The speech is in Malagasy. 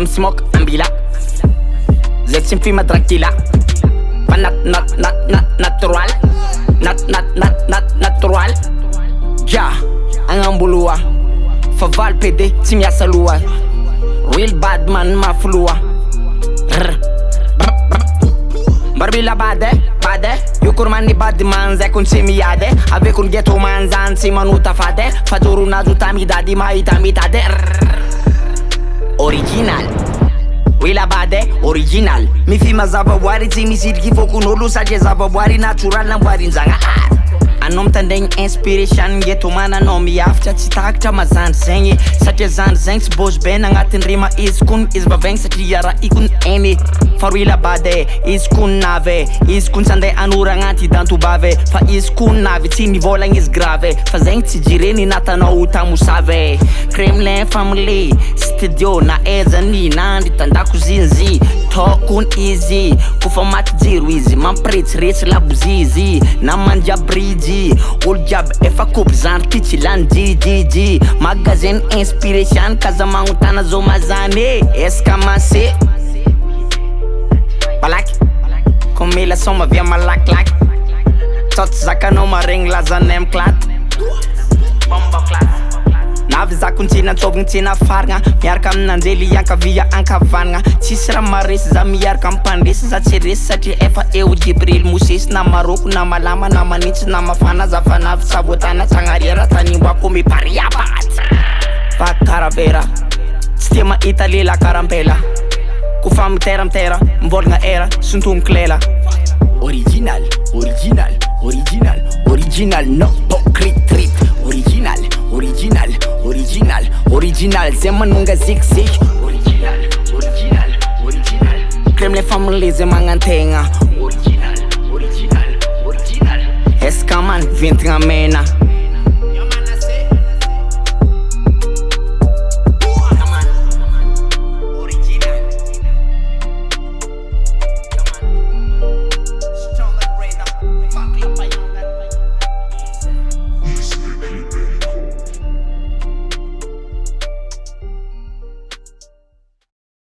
Zem smoke ambila Zet sim fima Dracula Fa natural natural Ja Angambulua Fa val pede Tsy miasa loha Real bad man mafloa Barbila bade Yukur mani bad man zay kun tsy miade Avekun ghetto man zany tsy manuta fade Fatorunazo tamidady mahita mitade Original Wila bade original Mifima zavaboary tsy misiriky fokon'olo satria zavaboary natural namboarin-Janahary Anao mitandregny inspiration ghetto man anao miafitra tsy takatra mazandry zegny satria zandry zegny tsy bôzy be nagnatin'ny rima izy kun izy vavegny satria raha ikony eny fa wila bade izy kun nave izy kun sande anora agnaty dantobave fa izy kun nave tsy nivolagny izy grave fa zegny tsy jireny natanao tamosave Kremlin family studio na ezany nandry tandakozinzy tokony izy kofa maty jiro izy mampiretsiletsy labozizy na mandjabridzy olo jiaby efa kopy zandry ty tsy lany jijiji magazine inspiration kaza magnotana zo mazany Eskah Man Balaky Komela soma via malakilaky Tsoty zakanao maregny lazanay miklaty Bomba klaty Navy zakony tsy nantsovigny tsy nafarigna Miaraka amin'anjely ankavia ankavanagna Tsisy raha maresy za miaraka ampandresy za tsy resy satria efa eo Jibril Mosesy na maroko na malama na manitsy na mafana za fa navy sabotana tsagnariera tanimboako mipariapatsy Fa karavera Tsy tia mahita lela karampela Kofa mitera mivolagna era sintomiko lela Original no hypocrite Original zay manonga zikiziky Original Kremlin family zay magnantegna Eskah Man ventigna mena